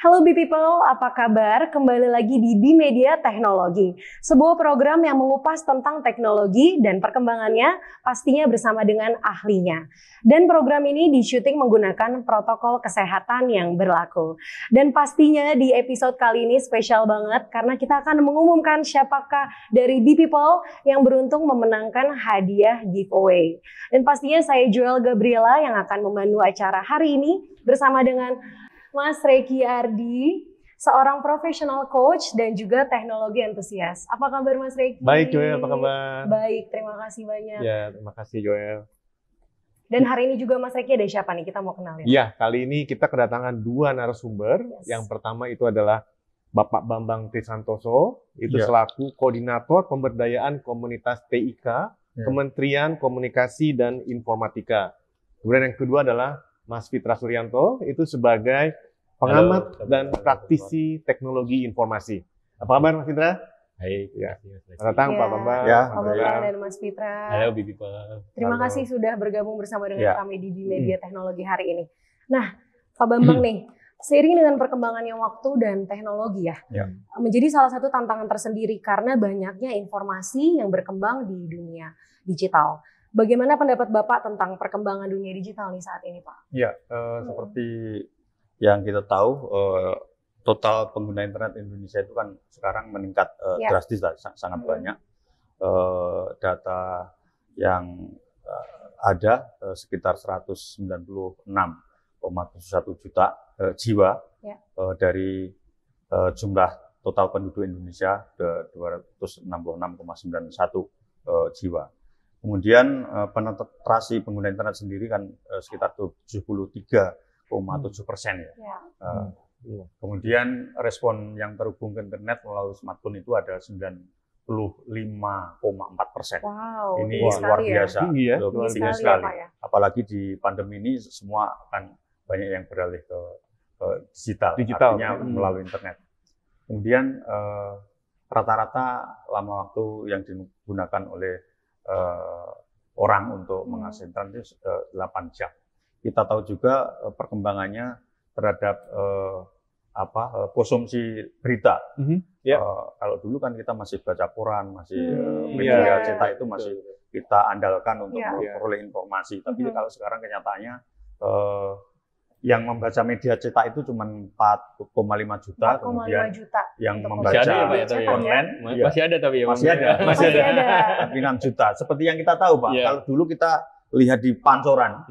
Halo B-People, apa kabar? Kembali lagi di B-Media Teknologi, sebuah program yang mengupas tentang teknologi dan perkembangannya pastinya bersama dengan ahlinya. Dan program ini di-syuting menggunakan protokol kesehatan yang berlaku. Dan pastinya di episode kali ini spesial banget karena kita akan mengumumkan siapakah dari B-People yang beruntung memenangkan hadiah giveaway. Dan pastinya saya Joel Gabriela yang akan memandu acara hari ini bersama dengan Mas Reki Ardi, seorang professional coach dan juga teknologi entusias. Apa kabar Mas Reki? Baik Joel, apa kabar? Baik, terima kasih banyak. Ya, terima kasih Joel. Dan hari ini juga Mas Reki ada siapa nih? Kita mau kenal ya? Iya, kali ini kita kedatangan dua narasumber. Yes. Yang pertama itu adalah Bapak Bambang Trisantoso, itu Ya. selaku Koordinator Pemberdayaan Komunitas TIK, Ya. Kementerian Komunikasi dan Informatika. Kemudian yang kedua adalah Mas Fitra Suryanto, itu sebagai pengamat Halo, dan praktisi teknologi informasi. Apa kabar Mas Fitra? Baik, Ya. terima kasih. Selamat datang Ya. Pak Bambang. Ya, Pak Bambang dan Mas Fitra. Halo Bibi. Terima Halo. kasih sudah bergabung bersama dengan Ya. kami di B-Media Teknologi hari ini. Nah, Pak Bambang nih, seiring dengan perkembangannya waktu dan teknologi ya, menjadi salah satu tantangan tersendiri karena banyaknya informasi yang berkembang di dunia digital. Bagaimana pendapat Bapak tentang perkembangan dunia digital nih saat ini, Pak? Ya, seperti yang kita tahu, total pengguna internet Indonesia itu kan sekarang meningkat Ya. drastis, sangat banyak. Data yang ada sekitar 196,1 juta jiwa Ya. dari jumlah total penduduk Indonesia 266,91 jiwa. Kemudian penetrasi pengguna internet sendiri kan sekitar 73,7% ya. Ya. Kemudian respon yang terhubung ke internet melalui smartphone itu ada 95,4%. Wow, Ini tinggi luar sekali biasa, Tinggi ya, luar Tinggi biasa sekali ya, sekali. Pak ya. Apalagi di pandemi ini semua akan banyak yang beralih ke digital, Digital. artinya melalui internet. Kemudian rata-rata lama waktu yang digunakan oleh orang untuk mengakses internet itu 8 jam. Kita tahu juga perkembangannya terhadap konsumsi berita. Ya. Kalau dulu kan kita masih baca koran, masih Iya. media cetak itu masih kita andalkan untuk Iya. memperoleh informasi. Tapi kalau sekarang kenyataannya yang membaca media cetak itu cuma 4,5 juta, 4,5 kemudian juta. yang untuk membaca konsumsi Masih ada ya, Pak, ya, cetak tapi ya? online iya, Masih ada tapi ya. masih ada. Masih ada. 6 juta. Seperti yang kita tahu, Pak. Iya. Kalau dulu kita lihat di pancoran,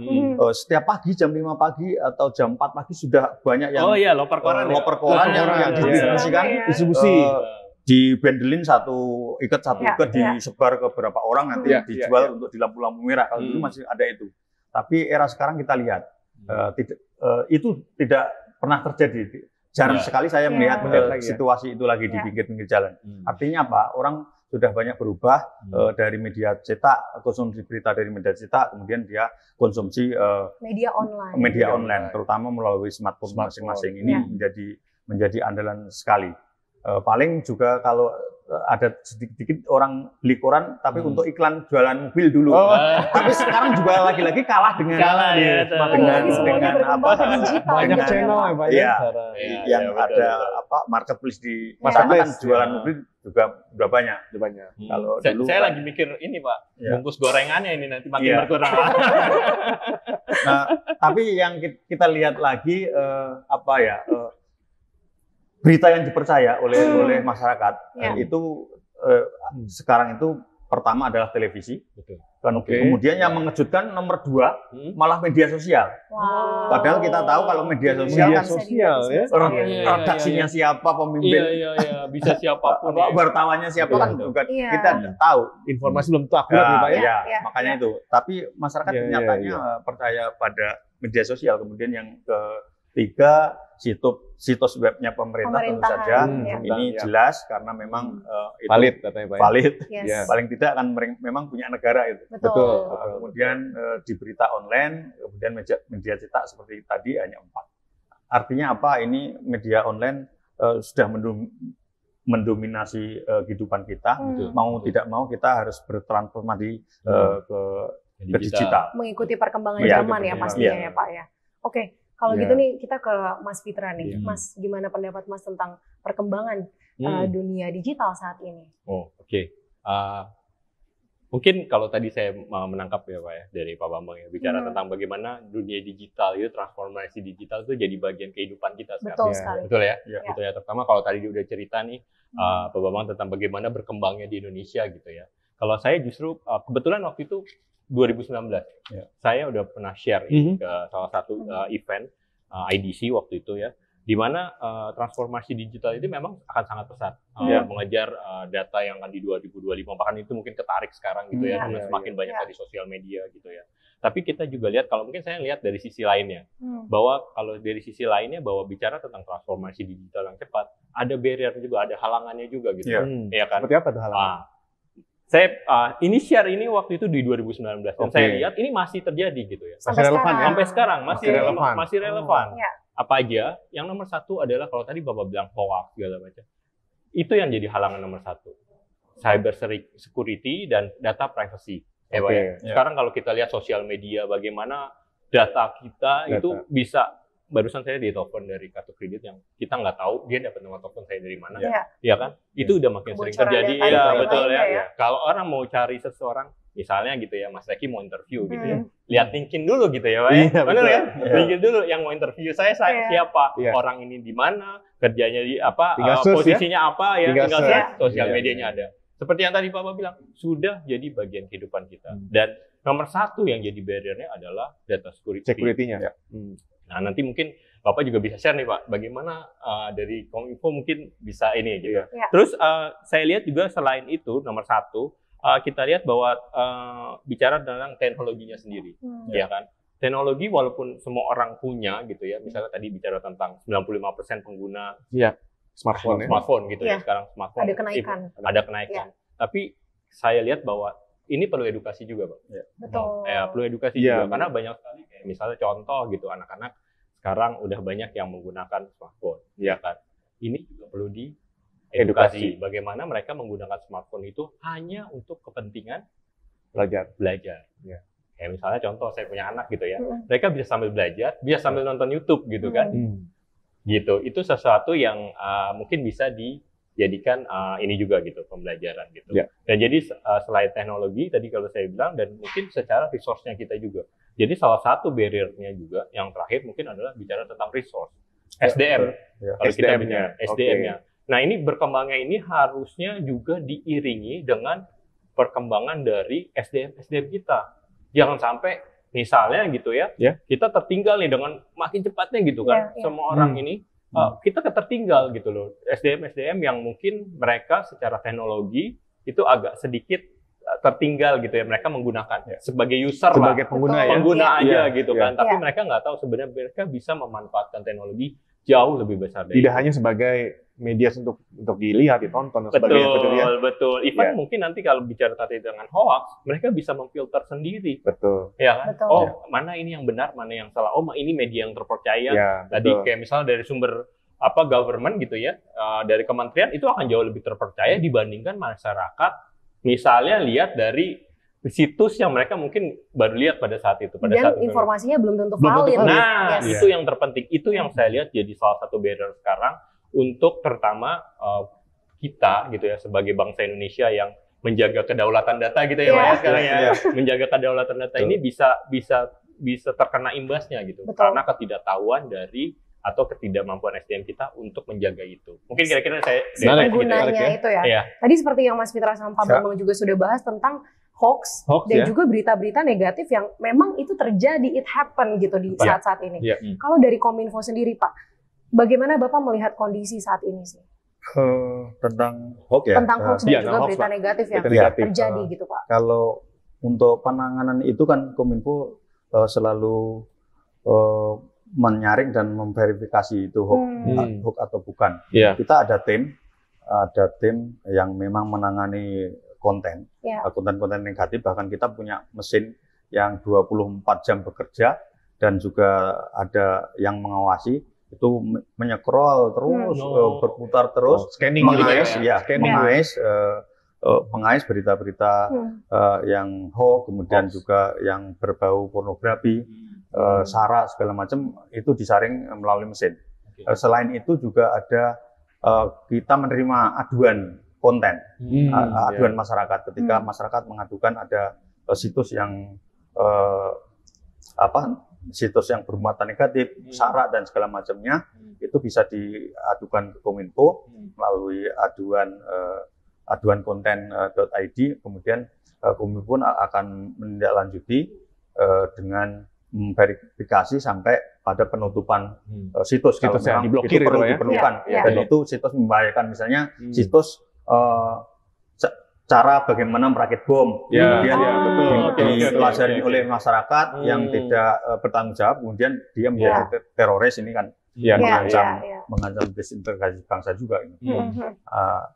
setiap pagi jam 5 pagi atau jam 4 pagi sudah banyak yang Oh iya, loper koran. loper koran yang Koran, didistribusikan iya. Distribusi. dibendelin satu ikat Ya, ya. disebar ke beberapa orang nanti Ya, dijual ya. untuk di lampu-lampu merah. Kalau dulu masih ada itu. Tapi era sekarang kita lihat itu tidak pernah terjadi. Jarang Ya. sekali saya Ya. melihat Melihat lagi ya. situasi itu lagi di Ya. pinggir-pinggir jalan. Artinya apa? Orang sudah banyak berubah dari media cetak, konsumsi berita dari media cetak, kemudian dia konsumsi Media online. media online, terutama melalui smartphone masing-masing. Ini Ya. menjadi andalan sekali. Paling juga kalau ada sedikit orang beli koran, tapi untuk iklan jualan mobil dulu. Tapi sekarang juga lagi-lagi kalah dengan Kalah ya, Apalagi semuanya berkembang ke digital. Banyak dengan- channel ya Pak ya. Iya. sekarang. yang Iya, betul, ada betul. marketplace di Iya. sana kan Marketplace, jualan ya. mobil juga udah banyak. Banyak. Kalau saya, dulu saya kan- lagi mikir ini Pak, Iya. bungkus gorengannya ini nanti makin Iya. berkurang. Nah, tapi yang kita lihat lagi berita yang dipercaya oleh masyarakat Ya. itu sekarang itu pertama adalah televisi. Betul. Kan, Oke. kemudian yang mengejutkan nomor 2 malah media sosial. Wow. Padahal kita tahu kalau media sosial Media kan sosial ya. redaksinya siapa, pemimpin, Iya, bisa siapapun. ya. wartawannya siapa kan Betul. juga Iya. kita tahu. Informasi belum tentu akurat nih Pak ya. Ya, Iya, makanya iya. itu. Tapi masyarakat Iya, iya, nyatanya iya. percaya pada media sosial. Kemudian yang ketiga, situs webnya pemerintah tentu Pemerintahan, saja. ya. Ini Ya. jelas karena memang itu Valid katanya Pak ya. valid. Yes. Iya. Paling tidak kan memang punya negara itu. Betul. Kemudian di berita online, kemudian media cetak seperti tadi hanya 4. Artinya apa? Ini media online sudah mendominasi kehidupan kita. Mau tidak mau kita harus bertransformasi ke digital. Mengikuti perkembangan Iya, zaman ya betul. pastinya Iya. ya Pak ya. Oke, Kalau Ya. gitu nih kita ke Mas Fitra nih. Iya. Mas, gimana pendapat Mas tentang perkembangan dunia digital saat ini? Oh, oke. Mungkin kalau tadi saya menangkap ya Pak ya dari Pak Bambang ya bicara tentang bagaimana dunia digital itu transformasi digital itu jadi bagian kehidupan kita Betul sekarang. sekali. Betul ya? Ya. Betul ya. Terutama kalau tadi udah cerita nih Pak Bambang tentang bagaimana berkembangnya di Indonesia gitu ya. Kalau saya justru kebetulan waktu itu 2019 saya udah pernah share ke salah satu event IDC waktu itu ya. Di mana transformasi digital itu memang akan sangat pesat mengejar data yang akan di 2025 bahkan itu mungkin ketarik sekarang gitu ya dengan semakin banyak dari sosial media gitu ya. Tapi kita juga lihat kalau mungkin saya lihat dari sisi lainnya bahwa kalau dari sisi lainnya bahwa bicara tentang transformasi digital yang cepat ada barrier juga ada halangannya juga gitu ya kan. Seperti apa tuh halangan? Saya ini share ini waktu itu di 2019 dan saya lihat ini masih terjadi gitu ya. Masih relevan ya? Sampai sekarang masih relevan. Ya. Apa aja? Yang nomor satu adalah kalau tadi Bapak bilang hoax segala macam. Itu yang jadi halangan nomor satu. Cyber security dan data privacy. Sekarang kalau kita lihat sosial media bagaimana data kita itu bisa barusan saya ditelepon dari kartu kredit yang kita nggak tahu dia dapat nomor telepon saya dari mana, ya kan? Itu udah makin sering terjadi, ya betul ya. Kalau orang mau cari seseorang, misalnya gitu ya, Mas Reki mau interview gitu ya, lihat LinkedIn dulu gitu ya, Pak. Benar ya? LinkedIn dulu yang mau interview saya siapa, orang ini di mana, kerjanya di apa, posisinya apa ya, tinggal sosial medianya ada. Seperti yang tadi Bapak bilang, sudah jadi bagian kehidupan kita. Dan nomor satu yang jadi barrier-nya adalah data security-nya. Nah, nanti mungkin Bapak juga bisa share nih Pak, bagaimana dari Kominfo mungkin bisa ini gitu. Terus saya lihat juga selain itu nomor satu, kita lihat bahwa bicara tentang teknologinya sendiri, ya kan? Teknologi walaupun semua orang punya gitu ya, misalnya tadi bicara tentang 95% pengguna smartphone gitu ya, sekarang smartphone ada kenaikan. Tapi saya lihat bahwa ini perlu edukasi juga, Pak. Betul. Perlu edukasi juga karena banyak sekali kayak misalnya contoh gitu anak-anak sekarang udah banyak yang menggunakan smartphone, ya kan? Ini juga perlu diedukasi bagaimana mereka menggunakan smartphone itu hanya untuk kepentingan belajar. Kayak misalnya contoh saya punya anak gitu ya, mereka bisa sambil belajar, bisa sambil nonton YouTube gitu kan? Gitu. Itu sesuatu yang mungkin bisa dijadikan ini juga gitu pembelajaran gitu. Dan jadi selain teknologi tadi kalau saya bilang dan mungkin secara resource-nya kita juga. Jadi salah satu barrier-nya juga yang terakhir mungkin adalah bicara tentang resource SDM. Kalau kita bicara SDM-nya. Nah, ini berkembangnya ini harusnya juga diiringi dengan perkembangan dari SDM kita. Jangan sampai misalnya gitu ya, kita tertinggal nih dengan makin cepatnya gitu kan. Semua orang ini kita tertinggal gitu loh. SDM yang mungkin mereka secara teknologi itu agak sedikit tertinggal gitu ya, mereka menggunakan sebagai user sebagai pengguna aja gitu kan, tapi mereka nggak tahu sebenarnya mereka bisa memanfaatkan teknologi jauh lebih besar dari tidak hanya sebagai media untuk dilihat, ditonton dan sebagainya. Betul. Even mungkin nanti kalau bicara tadi dengan hoax, mereka bisa memfilter sendiri. Ya kan? Oh, mana ini yang benar, mana yang salah. Oh, ini media yang terpercaya. Tadi kayak misalnya dari sumber government gitu ya, dari kementerian itu akan jauh lebih terpercaya dibandingkan masyarakat. Misalnya lihat dari situs yang mereka mungkin baru lihat pada saat itu. Dan informasinya belum tentu valid. Nah, itu yang terpenting. Itu yang saya lihat jadi salah satu barrier sekarang untuk terutama kita gitu ya sebagai bangsa Indonesia yang menjaga kedaulatan data gitu ya, Pak ya sekarang ya. Menjaga kedaulatan data ini bisa terkena imbasnya gitu. Karena ketidaktahuan dari atau ketidakmampuan SDM kita untuk menjaga itu. Mungkin kira-kira saya gunanya itu ya. Tadi seperti yang Mas Fitra sama Pak Bambang juga sudah bahas tentang hoax dan juga berita-berita negatif yang memang itu terjadi, it happen gitu di saat-saat ini. Kalau dari Kominfo sendiri Pak, bagaimana Bapak melihat kondisi saat ini sih? Tentang hoax ya? Tentang hoax dan juga berita negatif yang terjadi gitu Pak. Kalau untuk penanganan itu kan Kominfo selalu menyaring dan memverifikasi itu hoax atau bukan. Kita ada tim yang memang menangani konten-konten negatif, bahkan kita punya mesin yang 24 jam bekerja dan juga ada yang mengawasi itu menyekrol terus, berputar terus, mengais berita-berita yang hoax, kemudian juga yang berbau pornografi. SARA segala macam itu disaring melalui mesin. Selain itu juga ada kita menerima aduan konten, aduan masyarakat ketika masyarakat mengadukan ada situs yang situs yang bermuatan negatif, SARA dan segala macamnya, itu bisa diadukan ke Kominfo melalui aduan konten.id, kemudian Kominfo akan menindaklanjuti dengan memverifikasi sampai pada penutupan situs kalau yang diblokir itu perlu diperlukan. Dan itu situs membahayakan, misalnya situs cara bagaimana merakit bom, kemudian dipelajari oleh masyarakat yang tidak bertanggung jawab, kemudian dia menjadi teroris, ini kan mengancam desintegrasi bangsa juga.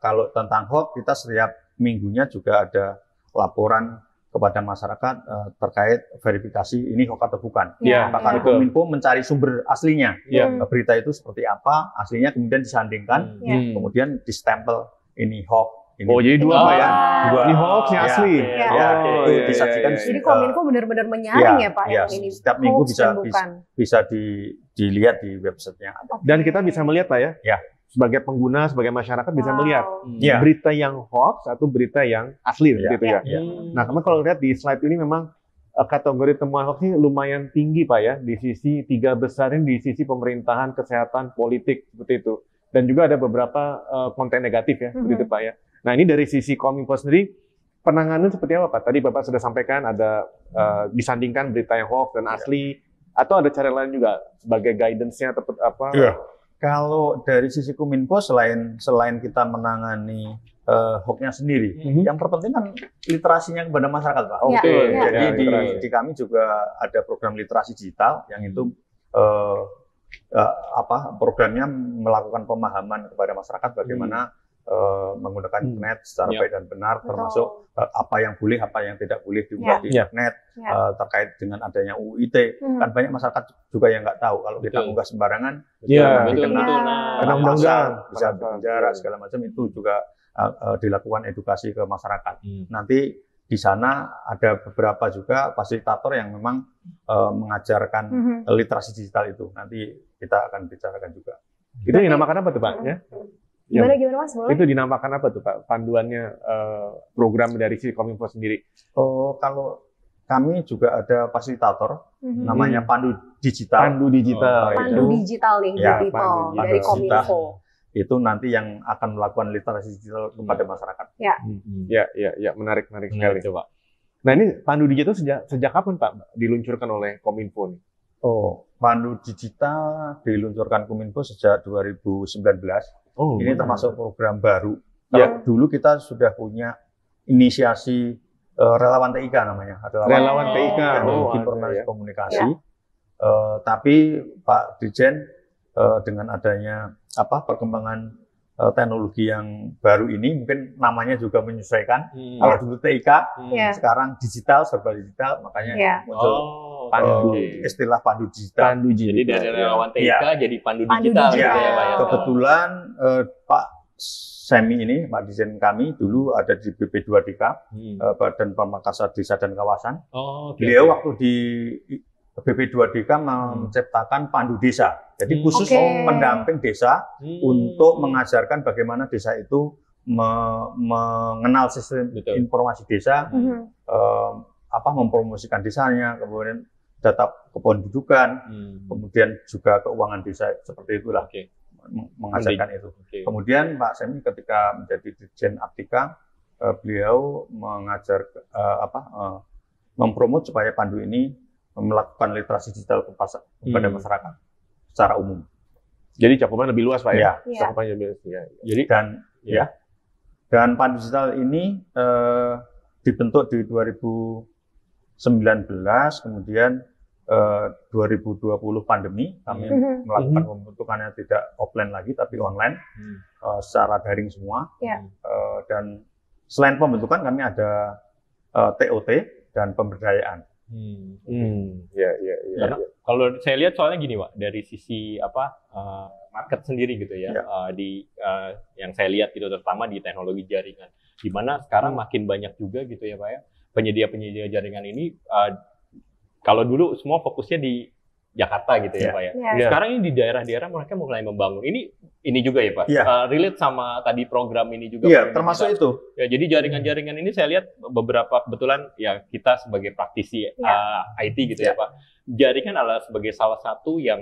Kalau tentang hoax, kita setiap minggunya juga ada laporan kepada masyarakat terkait verifikasi ini hoax atau bukan. Apakah Kominfo mencari sumber aslinya, berita itu seperti apa aslinya, kemudian disandingkan, kemudian distempel ini hoax. Jadi dua Pak ya? Ini hoax, ini asli. Itu disaksikan. Jadi Kominfo benar-benar menyaring ya Pak yang ini. Setiap minggu bisa dilihat di websitenya. Dan kita bisa melihat Pak ya? Sebagai pengguna, sebagai masyarakat bisa melihat berita yang hoax atau berita yang asli gitu ya. Nah, kalau lihat di slide ini memang kategori temuan hoax ini lumayan tinggi Pak ya, di sisi 3 besar ini, di sisi pemerintahan, kesehatan, politik seperti itu. Dan juga ada beberapa konten negatif ya, seperti itu Pak ya. Nah, ini dari sisi Kominfo sendiri, penanganan seperti apa Pak? Tadi Bapak sudah sampaikan ada disandingkan berita yang hoax dan asli, atau ada cara lain juga sebagai guidance-nya atau apa? Kalau dari sisi Kominfo, selain kita menangani hoax-nya sendiri, yang terpenting kan literasinya kepada masyarakat, Pak. Jadi di kami juga ada program literasi digital yang itu programnya melakukan pemahaman kepada masyarakat bagaimana menggunakan internet secara baik dan benar, termasuk apa yang boleh, apa yang tidak boleh diunggah di internet, terkait dengan adanya UU ITE. Kan banyak masyarakat juga yang nggak tahu kalau kita unggah sembarangan, kena undang-undang, bisa penjara segala macam. Itu juga dilakukan edukasi ke masyarakat. Nanti di sana ada beberapa juga fasilitator yang memang mengajarkan literasi digital itu. Nanti kita akan bicarakan juga. Itu dinamakan apa tuh Pak? Gimana Mas? Boleh? Itu dinamakan apa tuh Pak? Panduannya program dari si Kominfo sendiri? Kalau kami juga ada fasilitator, namanya Pandu Digital. Pandu Digital nih, dari Kominfo. Itu nanti yang akan melakukan literasi digital kepada masyarakat. Ya, menarik sekali. Coba. Nah, ini Pandu Digital sejak kapan Pak diluncurkan oleh Kominfo nih? Pandu Digital diluncurkan Kominfo sejak 2019. Ini termasuk program baru. Dulu kita sudah punya inisiasi relawan TIK namanya. Relawan TIK. Informasi komunikasi. Tapi Pak Dirjen dengan adanya perkembangan teknologi yang baru ini, mungkin namanya juga menyesuaikan. Kalau dulu TIK, sekarang digital, serba digital, makanya muncul istilah Pandu Digital. Jadi dari relawan TIK jadi Pandu Digital. Kebetulan Pak Semi ini, Pak Dirjen kami dulu ada di BP2DK, Badan Pamekasan Desa dan Kawasan. Beliau waktu di BP2DK menciptakan Pandu Desa. Jadi khusus pendamping desa untuk mengajarkan bagaimana desa itu mengenal sistem informasi desa, mempromosikan desanya, kemudian data kependudukan, kemudian juga keuangan desa, seperti itulah. Mengajarkan itu. Kemudian Pak Semi ketika menjadi Dirjen Aptika, beliau mengajar mempromot supaya Pandu ini melakukan literasi digital kepada masyarakat secara umum. Jadi cakupan lebih luas Pak ya? Cakupannya lebih luas. Jadi dan Pandu Digital ini dibentuk di 2019, kemudian 2020 pandemi kami melakukan pembentukannya tidak offline lagi tapi online, secara daring semua. Dan selain pembentukan kami ada TOT dan pemberdayaan. Karena kalau saya lihat soalnya gini Pak, dari sisi market sendiri gitu ya, yang saya lihat itu terutama di teknologi jaringan, di mana sekarang makin banyak juga gitu ya Pak ya, penyedia jaringan ini Kalau dulu semua fokusnya di Jakarta gitu ya Pak ya. Sekarang ini di daerah-daerah mereka mulai membangun. Ini juga ya Pak. Relate sama tadi program ini juga. Iya, termasuk itu. Ya, jadi jaringan-jaringan ini saya lihat beberapa kebetulan ya kita sebagai praktisi IT gitu ya Pak. Jaringan adalah sebagai salah satu yang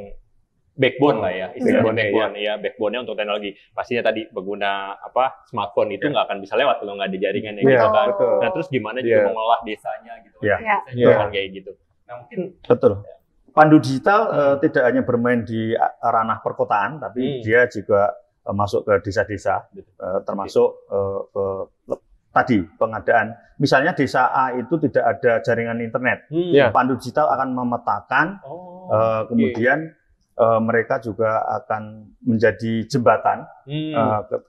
backbone lah ya, backbone-nya untuk teknologi. Pastinya tadi pengguna smartphone itu nggak akan bisa lewat kalau nggak ada jaringannya gitu kan. Nah terus gimana juga mengolah desanya gitu. Kan kayak gitu. Nah mungkin betul. Pandu digital tidak hanya bermain di ranah perkotaan, tapi dia juga masuk ke desa-desa, termasuk tadi pengadaan. Misalnya desa A itu tidak ada jaringan internet, Pandu digital akan memetakan, kemudian mereka juga akan menjadi jembatan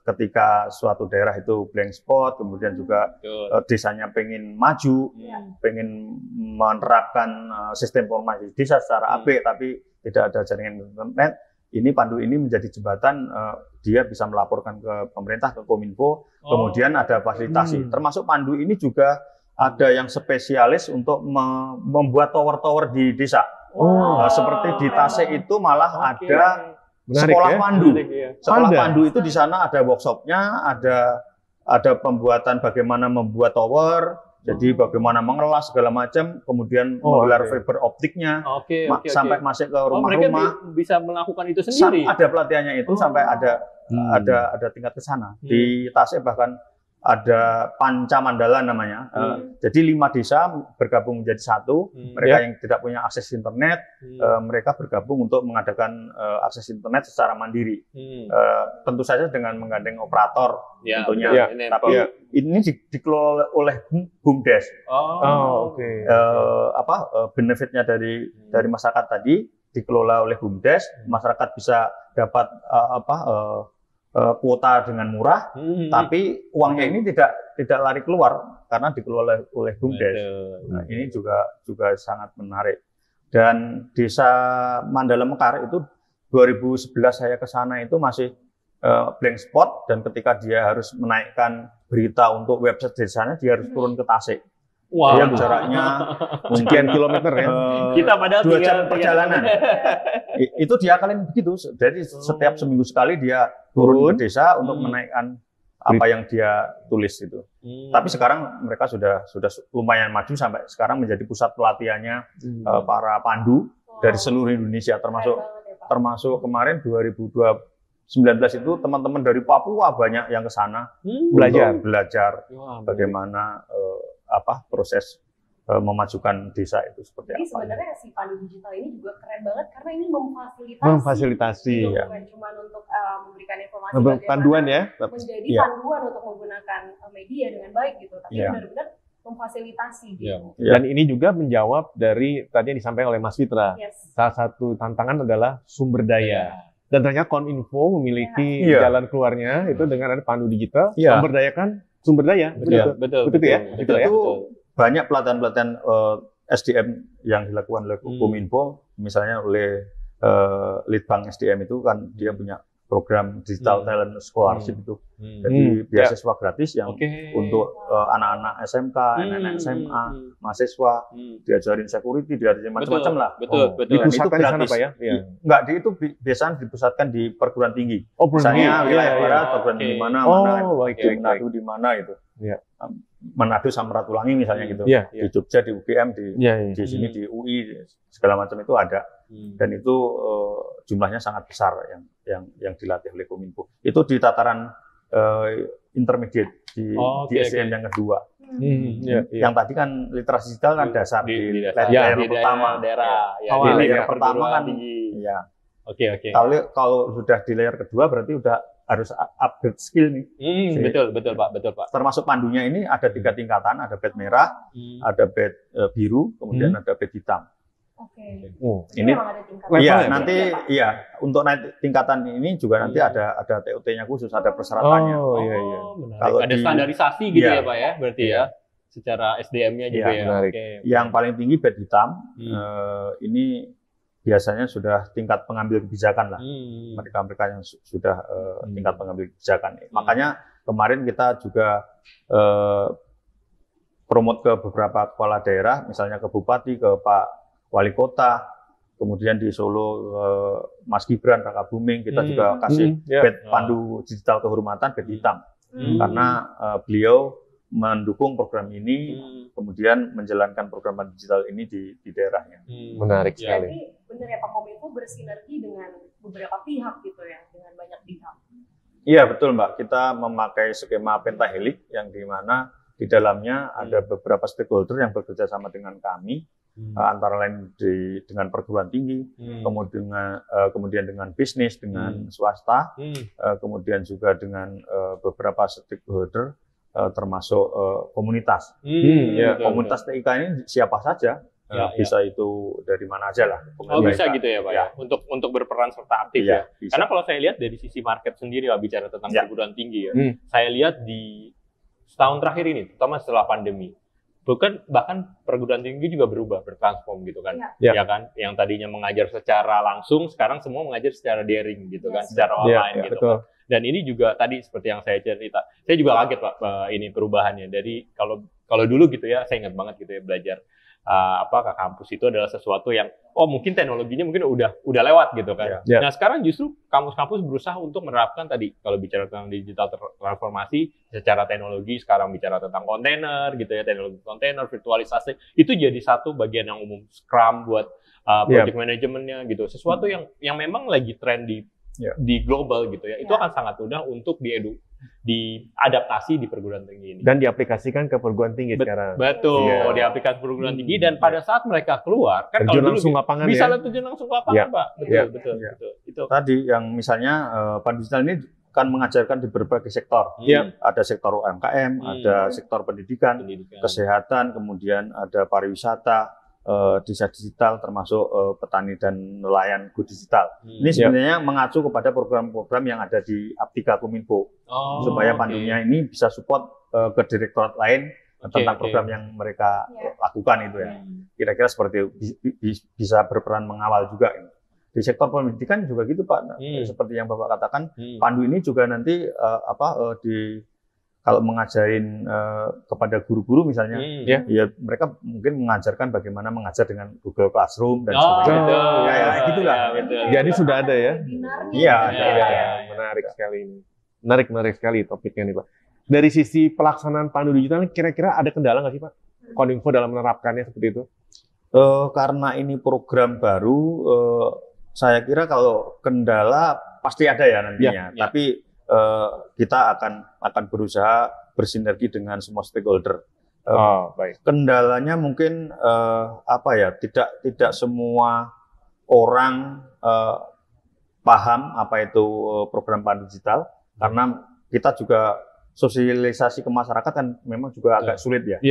ketika suatu daerah itu blank spot, kemudian juga desanya pengen maju, pengen menerapkan sistem informasi desa secara apik, tapi tidak ada jaringan internet. Ini Pandu ini menjadi jembatan, dia bisa melaporkan ke pemerintah, ke Kominfo, kemudian ada fasilitasi. Termasuk Pandu ini juga ada yang spesialis untuk membuat tower-tower di desa. Seperti di Tasik itu malah ada sekolah Pandu. Sekolah Pandu itu di sana ada workshopnya, ada pembuatan bagaimana membuat tower, jadi bagaimana mengelas segala macam, kemudian menggelar fiber optiknya, sampai masuk ke rumah-rumah. Mereka bisa melakukan itu sendiri. Ada pelatihannya itu sampai ada tingkat ke sana. Di Tasik bahkan ada Panca Mandala namanya. Jadi 5 desa bergabung menjadi satu. Mereka yang tidak punya akses internet, mereka bergabung untuk mengadakan akses internet secara mandiri. Tentu saja dengan menggandeng operator tentunya. Tapi ini dikelola oleh BUMDes. Benefitnya dari masyarakat tadi dikelola oleh BUMDes. Masyarakat bisa dapat kuota dengan murah, tapi uangnya ini tidak lari keluar karena dikelola oleh BUMDes. Nah, ini juga sangat menarik. Dan desa Mandala Mekar itu 2011 saya ke sana itu masih blank spot, dan ketika dia harus menaikkan berita untuk website desanya, dia harus turun ke Tasik. Yang jaraknya sekian kilometer ya. Kita padahal 2 jam perjalanan. Itu dia kalian begitu. Jadi setiap seminggu sekali dia turun ke desa untuk menaikkan apa yang dia tulis itu. Tapi sekarang mereka sudah lumayan maju, sampai sekarang menjadi pusat pelatihannya para pandu dari seluruh Indonesia, termasuk kemarin 2019 itu teman-teman dari Papua banyak yang ke sana belajar bagaimana proses memajukan desa itu seperti apa. Jadi sebenarnya si Pandu digital ini juga keren banget karena ini memfasilitasi. Bukan cuma untuk memberikan informasi panduan ya, menjadi panduan untuk menggunakan media dengan baik gitu, tapi benar-benar memfasilitasi gitu. Dan ini juga menjawab dari tadi yang disampaikan oleh Mas Fitra. Salah satu tantangan adalah sumber daya. Dan ternyata Kominfo memiliki jalan keluarnya itu dengan ada Pandu digital, sumber daya. Betul ya. Itu banyak pelatihan-pelatihan SDM yang dilakukan oleh Kominfo, misalnya oleh Litbang SDM itu kan dia punya program Digital Talent Scholarship itu. Jadi beasiswa gratis yang untuk anak-anak SMK, anak-anak SMA, mahasiswa, diajarin security, diajarin macam-macam lah. Betul. Itu gratis. Pak ya? Enggak, itu biasanya dipusatkan di perguruan tinggi. Misalnya wilayah barat, perguruan tinggi mana, Manado di mana itu. Manado Samratulangi misalnya gitu. Di Jogja, di UGM, di sini di UI, segala macam itu ada. Dan itu jumlahnya sangat besar yang dilatih oleh Kominfo. Itu di tataran intermediate di SDM yang kedua. Yang tadi kan literasi digital kan dasar di layer pertama. Di layer pertama kan kalau sudah di layer kedua berarti udah harus upgrade skill nih. Betul Pak. Termasuk pandunya ini ada 3 tingkatan, ada bed merah, ada bed biru, kemudian ada bed hitam. Ini nanti untuk naik tingkatan ini juga nanti ada TOT-nya khusus, ada persyaratannya. Kalau ada standarisasi gitu ya Pak ya, berarti ya. Secara SDM-nya juga ya. Yang paling tinggi bed hitam, ini biasanya sudah tingkat pengambil kebijakan lah. Mereka yang sudah tingkat pengambil kebijakan. Makanya kemarin kita juga promote ke beberapa kepala daerah, misalnya ke Bupati, ke Pak wali kota, kemudian di Solo Mas Gibran Raka Buming, kita juga kasih badge pandu digital kehormatan, badge hitam, karena beliau mendukung program ini, kemudian menjalankan program digital ini di daerahnya. Menarik sekali. Jadi benar ya Pak Kominfo bersinergi dengan beberapa pihak gitu ya, dengan banyak pihak. Iya betul Mbak, kita memakai skema pentahelix yang dimana di dalamnya ada beberapa stakeholder yang bekerja sama dengan kami, antara lain dengan perguruan tinggi, kemudian dengan bisnis, dengan swasta, kemudian juga dengan beberapa stakeholder, termasuk komunitas. Komunitas TIK ini siapa saja, bisa itu dari mana aja lah. Bisa gitu ya Pak ya, untuk berperan serta aktif ya. Bisa. Karena kalau saya lihat dari sisi market sendiri Pak, bicara tentang perguruan tinggi ya, saya lihat di setahun terakhir ini, terutama setelah pandemi, bahkan perguruan tinggi juga berubah, bertransform gitu kan, ya kan, yang tadinya mengajar secara langsung, sekarang semua mengajar secara daring gitu kan, secara online gitu kan. Dan ini juga tadi seperti yang saya cerita, saya juga kaget Pak, ini perubahannya dari kalau dulu gitu ya, saya ingat banget gitu ya belajar ke kampus itu adalah sesuatu yang mungkin teknologinya mungkin udah lewat gitu kan. Nah sekarang justru kampus-kampus berusaha untuk menerapkan tadi kalau bicara tentang digital transformasi secara teknologi, sekarang bicara tentang kontainer gitu ya, teknologi kontainer, virtualisasi itu jadi satu bagian yang umum, Scrum buat project manajemennya gitu, sesuatu yang memang lagi tren di global gitu ya, itu akan sangat mudah untuk diadaptasi di perguruan tinggi ini. Dan diaplikasikan ke perguruan tinggi sekarang. Betul, diaplikasikan perguruan tinggi, dan pada saat mereka keluar, kan kalau dulu bisa terjun langsung ke lapangan Pak. Betul. Itu. Tadi yang misalnya Pandu Digital ini kan mengajarkan di berbagai sektor. Ada sektor UMKM, ada sektor pendidikan, kesehatan, kemudian ada pariwisata, desa digital, termasuk petani dan nelayan go digital. Ini sebenarnya mengacu kepada program-program yang ada di Aptika Kominfo, supaya pandunya ini bisa support ke direktorat lain tentang program yang mereka lakukan itu ya. Kira-kira seperti bisa berperan mengawal juga. Di sektor pendidikan juga gitu Pak. Seperti yang Bapak katakan, pandu ini juga nanti kalau mengajarin kepada guru-guru misalnya, ya mereka mungkin mengajarkan bagaimana mengajar dengan Google Classroom dan sebagainya. Gitulah. Jadi sudah ada ya? Iya. Menarik sekali ini. Menarik sekali topiknya nih Pak. Dari sisi pelaksanaan pandu digital, kira-kira ada kendala nggak sih Pak? Kominfo dalam menerapkannya seperti itu? Karena ini program baru, saya kira kalau kendala pasti ada ya nantinya. Tapi kita akan berusaha bersinergi dengan semua stakeholder. Baik. Kendalanya mungkin tidak semua orang paham apa itu program pandu digital, karena kita juga sosialisasi ke masyarakat kan memang juga agak sulit ya.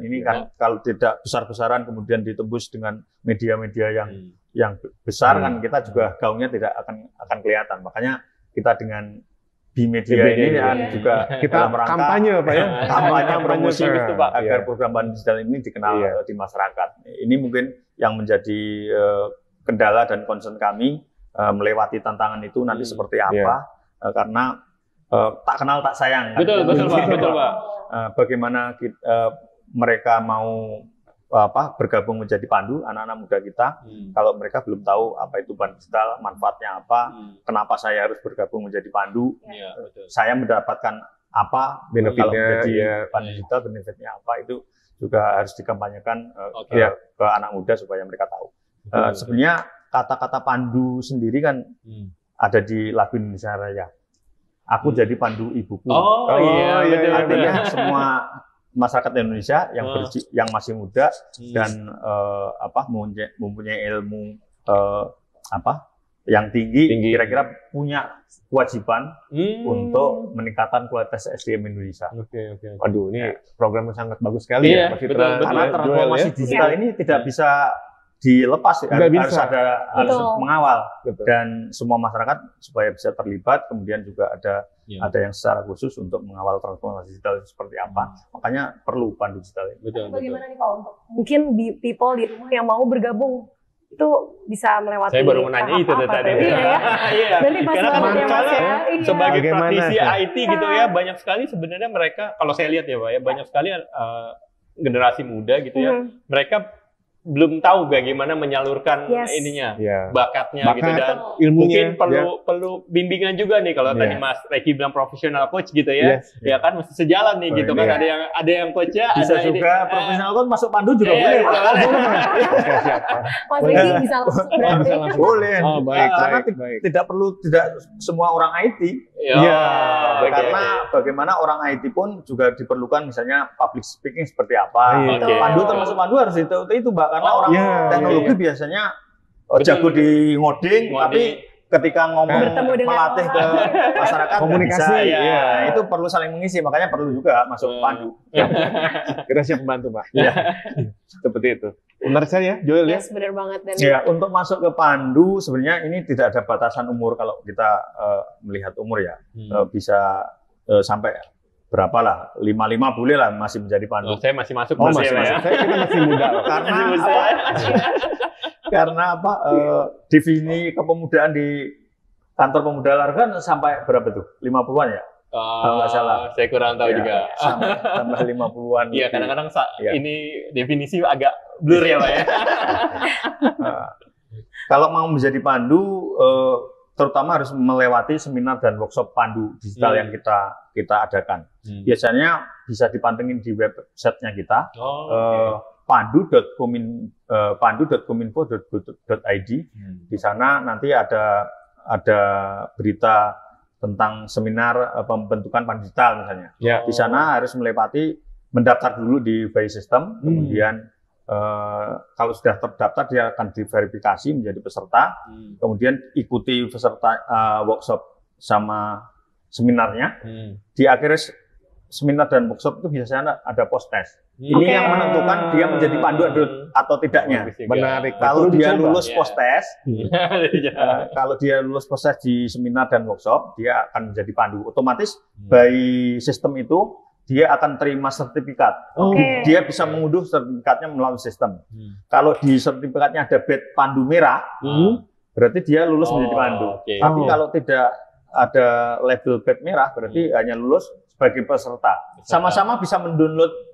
Ini kan kalau tidak besar-besaran kemudian ditembus dengan media-media yang besar, kan kita juga gaungnya tidak akan kelihatan. Makanya kita dengan Bimedia ini juga kita dalam rangka kampanye Pak ya, kampanye promosi agar program pandu digital ini dikenal di masyarakat. Ini mungkin yang menjadi kendala dan concern kami, melewati tantangan itu nanti seperti apa, karena tak kenal tak sayang. Betul Pak. Bagaimana mereka mau bergabung menjadi pandu, anak-anak muda kita, kalau mereka belum tahu apa itu pandu digital, manfaatnya apa, kenapa saya harus bergabung menjadi pandu, saya mendapatkan apa kalau menjadi pandu digital, benefitnya apa, itu juga harus dikampanyekan ke anak muda supaya mereka tahu. Sebenarnya kata-kata pandu sendiri kan ada di lagu Indonesia Raya. Aku jadi pandu ibuku. Artinya semua masyarakat Indonesia yang masih muda dan mempunyai ilmu yang tinggi, kira-kira punya kewajiban untuk meningkatkan kualitas SDM Indonesia. Waduh, ini program yang sangat bagus sekali ya. Karena transformasi digital ini tidak bisa dilepas, harus mengawal dan semua masyarakat supaya bisa terlibat. Kemudian juga ada yang secara khusus untuk mengawal transformasi digital seperti apa. Makanya perlu pandu digital ini. Bagaimana nih Pak untuk mungkin people di rumah yang mau bergabung itu bisa melewati. Saya baru menanya itu tadi. Nanti pas banget ya Mas ya. Sebagai praktisi IT gitu ya, banyak sekali sebenarnya mereka, kalau saya lihat ya Pak ya, banyak sekali generasi muda gitu ya, mereka belum tahu bagaimana menyalurkan ininya, bakatnya gitu, dan ilmunya, mungkin perlu bimbingan juga nih kalau tadi Mas Reki bilang profesional coach gitu ya, ya kan mesti sejalan nih gitu kan, ada yang coachnya, bisa ada juga profesional coach masuk pandu juga boleh. Mas Reki bisa langsung berarti. Boleh, karena tidak perlu semua orang IT. Karena bagaimana orang IT pun juga diperlukan misalnya public speaking seperti apa. Pandu termasuk pandu harus itu Mbak. Karena orang teknologi biasanya jago di ngoding, tapi ketika ngomong melatih ke masyarakat komunikasi, itu perlu saling mengisi, makanya perlu juga masuk pandu. Kita siap membantu, Pak. Seperti itu. Menarik sekali ya, Joel ya. Benar banget. Dan untuk masuk ke pandu sebenarnya ini tidak ada batasan umur kalau kita melihat umur ya, bisa sampai berapa lah, 55 boleh lah masih menjadi pandu. Saya masih masuk. Masih. Saya kita masih muda. Karena apa? Definisi kepemudaan di kantor pemuda olahraga kan sampai berapa tuh? 50-an ya? Kalau nggak salah. Saya kurang tahu juga. Sampai 50-an. Iya, kadang-kadang ini definisi agak blur ya, Pak ya. Kalau mau menjadi pandu, terutama harus melewati seminar dan workshop pandu digital yang kita adakan. Biasanya bisa dipantengin di websitenya kita, pandu.kominfo.go.id. Di sana nanti ada berita tentang seminar pembentukan pandu digital misalnya. Di sana harus mendaftar dulu di by system, kemudian kalau sudah terdaftar dia akan diverifikasi menjadi peserta, kemudian ikuti peserta workshop sama seminarnya. Di akhir seminar dan workshop itu biasanya ada post test. Ini yang menentukan dia menjadi pandu atau tidaknya. Menarik. Kalau dia lulus post test, kalau dia lulus post test di seminar dan workshop, dia akan menjadi pandu. Otomatis by sistem itu dia akan terima sertifikat. Dia bisa mengunduh sertifikatnya melalui sistem. Kalau di sertifikatnya ada badge pandu merah, berarti dia lulus menjadi pandu. Tapi kalau tidak ada label badge merah, berarti hanya lulus sebagai peserta. Sama-sama bisa mendownload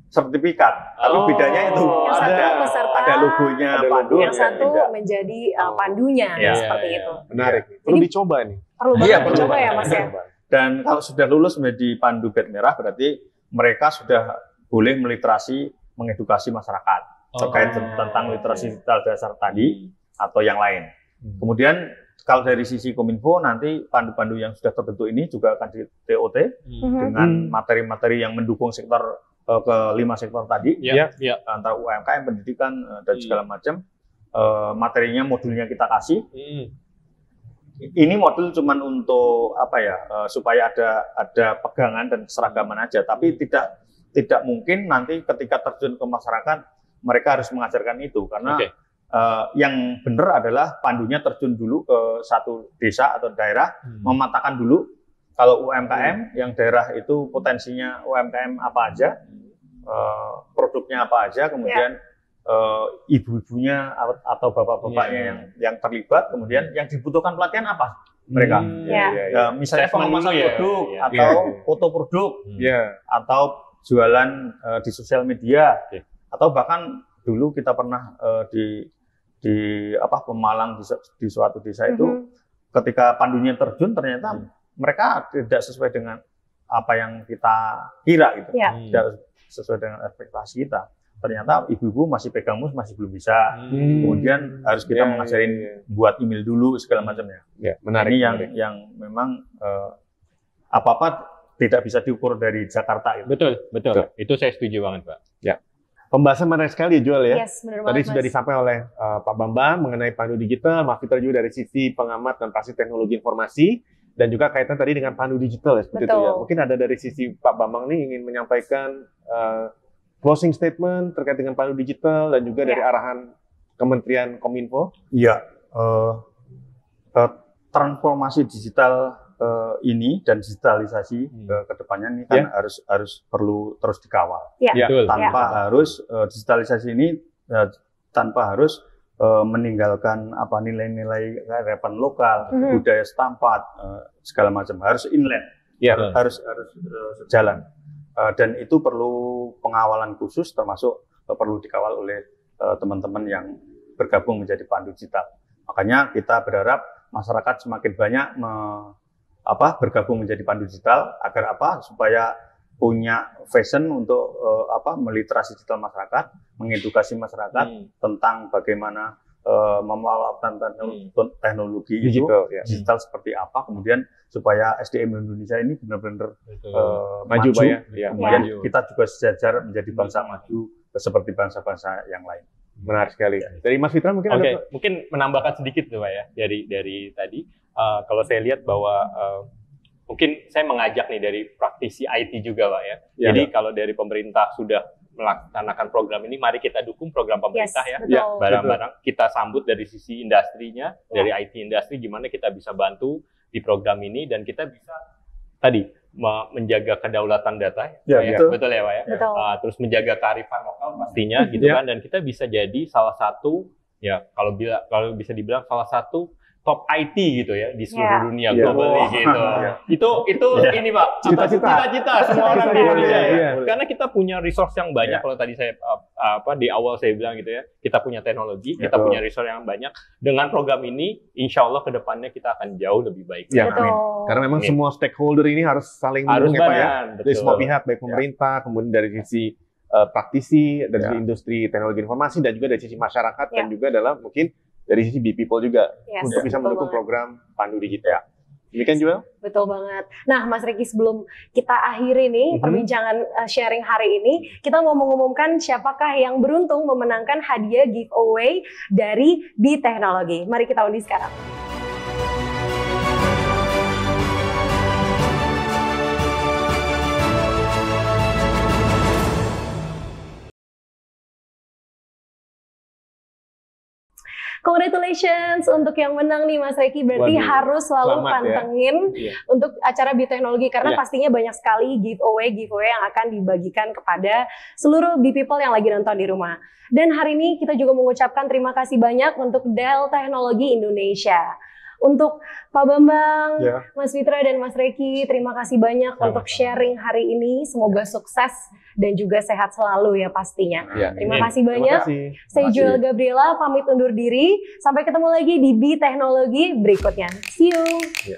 sertifikat, tapi bedanya itu ada logonya pandu. Yang satu menjadi pandunya, seperti itu. Menarik. Perlu dicoba nih. Perlu banget dicoba ya, Mas ya. Dan kalau sudah lulus menjadi pandu badge merah, berarti mereka sudah boleh mengedukasi masyarakat terkait tentang literasi digital dasar tadi atau yang lain. Kemudian kalau dari sisi Kominfo, nanti pandu-pandu yang sudah terbentuk ini juga akan di TOT dengan materi-materi yang mendukung sektor ke-5 sektor tadi, antara UMKM, pendidikan, dan segala macam. Materinya, modulnya kita kasih. Ini modul cuman untuk apa ya, supaya ada pegangan dan keseragaman aja, tapi tidak mungkin nanti ketika terjun ke masyarakat mereka harus mengajarkan itu, karena yang benar adalah pandunya terjun dulu ke satu desa atau daerah, mematakan dulu kalau UMKM yang daerah itu potensinya UMKM apa aja, produknya apa aja, kemudian ibu-ibunya atau bapak-bapaknya yang terlibat, kemudian yang dibutuhkan pelatihan apa mereka, misalnya pengemasan produk atau foto produk, atau jualan di sosial media, atau bahkan dulu kita pernah di Pemalang di suatu desa itu, ketika pandunya terjun ternyata mereka tidak sesuai dengan apa yang kita kira gitu, tidak sesuai dengan ekspektasi kita. Ternyata ibu-ibu masih pegang mus, masih belum bisa. Kemudian harus kita mengajarin buat email dulu segala macamnya. Menarik. Ini yang memang apa-apa tidak bisa diukur dari Jakarta itu. Betul. Itu saya setuju banget, Pak. Pembahasan menarik sekali ya, Joel ya. Benar Tadi banget, sudah disampaikan oleh Pak Bambang mengenai pandu digital, Mas Fitra juga dari sisi pengamat dan pasti teknologi informasi, dan juga kaitan tadi dengan pandu digital ya, seperti itu ya. Mungkin ada dari sisi Pak Bambang nih ingin menyampaikan closing statement terkait dengan pandu digital dan juga dari arahan Kementerian Kominfo. Iya, transformasi digital ini dan digitalisasi ke depannya ini kan harus perlu terus dikawal. Digitalisasi ini tanpa harus meninggalkan nilai-nilai kearifan lokal, budaya setempat, segala macam, harus inline, harus sejalan, dan itu perlu pengawalan khusus, termasuk perlu dikawal oleh teman-teman yang bergabung menjadi pandu digital. Makanya kita berharap masyarakat semakin banyak bergabung menjadi pandu digital agar supaya punya passion untuk meliterasi digital masyarakat, mengedukasi masyarakat tentang bagaimana memanfaatkan teknologi digital seperti apa, kemudian supaya SDM Indonesia ini benar-benar maju, kemudian kita juga sejajar menjadi bangsa maju seperti bangsa-bangsa yang lain. Menarik sekali. Dari Mas Fitra mungkin ada mungkin menambahkan sedikit tuh Pak ya dari tadi. Kalau saya lihat bahwa mungkin saya mengajak nih dari praktisi IT juga Pak ya. Jadi kalau dari pemerintah sudah melaksanakan program ini, mari kita dukung program pemerintah barang-barang kita sambut dari sisi industrinya, dari IT industri, gimana kita bisa bantu di program ini dan kita bisa tadi menjaga kedaulatan data, betul ya Pak ya. Terus menjaga kearifan lokal pastinya gitu kan, dan kita bisa jadi salah satu kalau bisa dibilang salah satu top IT gitu ya di seluruh dunia globally gitu. Itu ini Pak, cita-cita semua orang di Indonesia Karena kita punya resource yang banyak. Kalau tadi saya di awal saya bilang gitu ya, kita punya teknologi, kita punya resource yang banyak. Dengan program ini, insya Allah kedepannya kita akan jauh lebih baik. Karena memang semua stakeholder ini harus saling mendukung ya Pak ya. Dari semua pihak, baik pemerintah, kemudian dari sisi praktisi, dari sisi industri teknologi informasi, dan juga dari sisi masyarakat, dan juga dalam mungkin dari sisi B-People juga untuk bisa mendukung program Pandu Digital. Demikian juga? Betul banget. Nah, Mas Riki, sebelum kita akhiri nih perbincangan sharing hari ini, kita mau mengumumkan siapakah yang beruntung memenangkan hadiah giveaway dari B-Teknologi. Mari kita undi sekarang. Congratulations untuk yang menang nih Mas Riki. Berarti harus selalu pantengin untuk acara B-Teknologi karena pastinya banyak sekali giveaway yang akan dibagikan kepada seluruh B-People yang lagi nonton di rumah. Dan hari ini kita juga mengucapkan terima kasih banyak untuk Dell Teknologi Indonesia. Untuk Pak Bambang, Mas Fitra dan Mas Riki, terima kasih banyak untuk sharing hari ini. Semoga sukses dan juga sehat selalu ya pastinya. Terima kasih banyak. Saya Joel Gabriela pamit undur diri. Sampai ketemu lagi di B-Teknologi berikutnya. See you.